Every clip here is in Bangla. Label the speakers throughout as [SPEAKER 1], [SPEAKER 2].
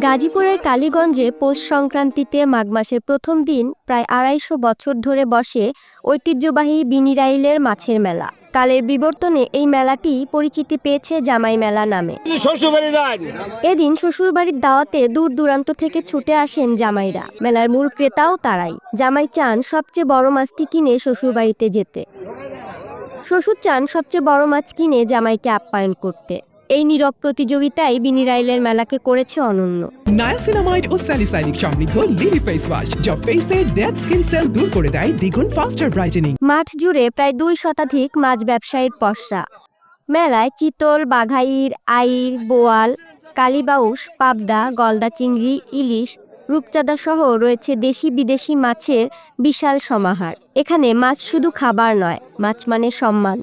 [SPEAKER 1] গাজীপুরের কালীগঞ্জে পৌষ সংক্রান্তিতে মাঘ মাসের প্রথম দিন প্রায় ২৫০ বছর ধরে বসে ঐতিহ্যবাহী বিনিরাইলের মাছের মেলা। কালের বিবর্তনে এই মেলাটি পরিচিতি পেয়েছে জামাই মেলা নামে। এদিন শ্বশুরবাড়ির দাওয়াতে দূর দূরান্ত থেকে ছুটে আসেন জামাইরা। মেলার মূল ক্রেতাও তারাই। জামাই চান সবচেয়ে বড় মাছটি কিনে শ্বশুরবাড়িতে যেতে, শ্বশুর চান সবচেয়ে বড় মাছ কিনে জামাইকে আপ্যায়ন করতে। এই নীরব প্রতিযোগিতায় বিনিরাইলের মেলাকে করেছে অনন্য।
[SPEAKER 2] নায়াসিনামাইড ও স্যালিসাইলিক সমৃদ্ধ লিলি ফেস ওয়াশ, যা ফেসের ডেড স্কিন সেল দূর করে দেয় দ্বিগুণ ফাস্টার ব্রাইটেনিং।
[SPEAKER 1] মাঠ জুড়ে প্রায় ২ শতাধিক মাছ ব্যবসায়ীর পসরা। মেলায় চিতল, বাঘাইর, আইর, বোয়াল, কালীবাউস, পাবদা, গলদা চিংড়ি, ইলিশ, রূপচাঁদা সহ রয়েছে দেশি বিদেশি মাছের বিশাল সমাহার। এখানে মাছ শুধু খাবার নয়, মাছ মানে সম্মান।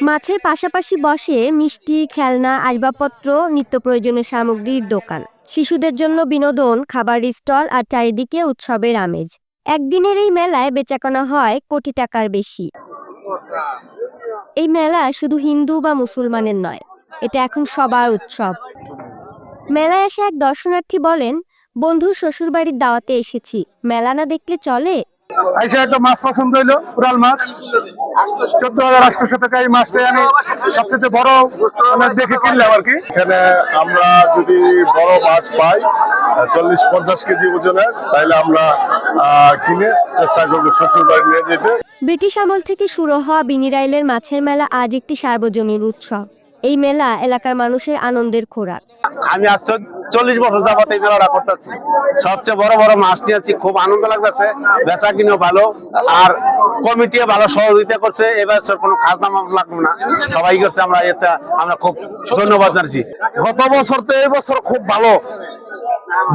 [SPEAKER 1] মাছের পাশাপাশি বসে মিষ্টি, খেলনা, আসবাবপত্র, নিত্য প্রয়োজনীয় সামগ্রীর দোকান। শিশুদের জন্য বিনোদন, খাবার স্টল আর চারিদিকে উৎসবের আমেজ। একদিনের এই মেলায় বেচাকেনা হয় কোটি টাকার বেশি। এই মেলা শুধু হিন্দু বা মুসলমানের নয়, এটা এখন সবার উৎসব। মেলায় এসে এক দর্শনার্থী বলেন, বন্ধুর শ্বশুরবাড়ির দাওয়াতে এসেছি, মেলা না দেখলে চলে।
[SPEAKER 3] একটা মাছ পছন্দ হইলো, পুরাল মাছ ১৪,৮০০ টাকা। এই মাছটাই আমি সবচেয়ে বড় দেখে কিনলাম আর কি।
[SPEAKER 4] এখানে আমরা যদি বড় মাছ পাই ৪০-৫০ কেজি ওজনের, তাহলে আমরা কিনে চেষ্টা করবো শ্বশুর বাড়ি নিয়ে যেতে।
[SPEAKER 1] ব্রিটিশ আমল থেকে শুরু হওয়া বিনিরাইলের মাছের মেলা আজ একটি সার্বজনীন উৎসব। এই মেলা এলাকার মানুষের আনন্দের খোরাক।
[SPEAKER 5] আমি আজ ৪০ বছর যাবত এই মেলাটা করতেছি। সবচেয়ে বড় বড় মাছ নিয়েছি, খুব আনন্দ লাগতেছে। বেচা কিনেও ভালো, আর কমিটিও ভালো সহযোগিতা করছে। এবার কোনো খাজনা লাগবে না, সবাই করছে। আমরা খুব ধন্যবাদ জানাচ্ছি।
[SPEAKER 3] গত বছর তো এই বছর খুব ভালো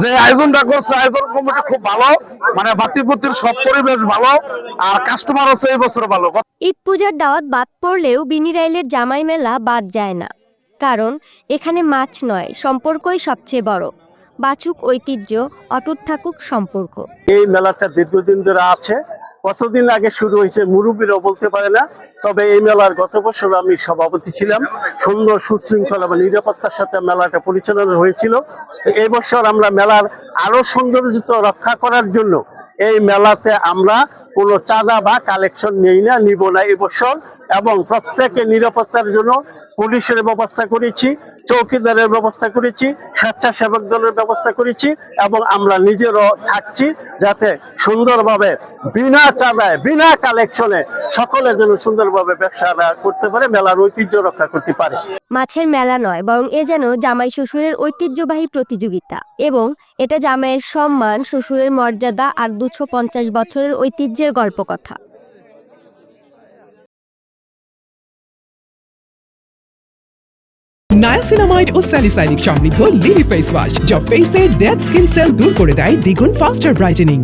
[SPEAKER 3] যে আয়োজনটা করছে, আয়োজন কমিটি খুব ভালো, মানে বাতিপুতির সব পরিবেশ ভালো, আর কাস্টমার হচ্ছে এই বছর ভালো।
[SPEAKER 1] ঈদ পূজার দাওয়াত বাদ পড়লেও বিনিরাইলের জামাই মেলা বাদ যায় না, কারণ এখানে মাছ নয়, সম্পর্কই সবচেয়ে বড়। বাঁচুক ঐতিহ্য, অটুট থাকুক সম্পর্ক।
[SPEAKER 5] এই মেলাটা দীর্ঘদিন ধরে আছে। কতদিন আগে শুরু হয়েছে মুরব্বীরাও বলতে পারে না। তবে এই মেলার গত বছর আমি সভাপতি ছিলাম। সুন্দর সুশৃঙ্খলা বা নিরাপত্তার সাথে মেলাটা পরিচালনা হয়েছিল। এই বছর আমরা মেলার আরো সৌন্দর্য রক্ষা করার জন্য এই মেলাতে আমরা কোনো চাঁদা বা কালেকশন নিব না এবছর, এবং প্রত্যেকের নিরাপত্তার জন্য পুলিশের ব্যবস্থা করেছি, চৌকিদারের ব্যবস্থা করেছি, স্বেচ্ছাসেবক দলের ব্যবস্থা করেছি, এবং আমরা নিজেরও থাকছি, যাতে সুন্দরভাবে বিনা চাঁদায় বিনা কালেকশনে সকলে যেন সুন্দরভাবে ব্যবসা করতে পারে, মেলার ঐতিহ্য রক্ষা করতে পারে।
[SPEAKER 1] মাছের মেলা নয়, বরং এ যেন জামাই শ্বশুরের ঐতিহ্যবাহী প্রতিযোগিতা, এবং এটা জামাইয়ের সম্মান, শ্বশুরের মর্যাদা আর ২৫০ বছরের ঐতিহ্যের গল্পকথা।
[SPEAKER 2] নায়াসিনামাইড ও স্যালিসাইলিক সমৃদ্ধ লিলি ফেস ওয়াশ, যা ফেসের ডেড স্কিন সেল দূর করে দেয় দ্বিগুণ ফাস্টার ব্রাইটেনিং।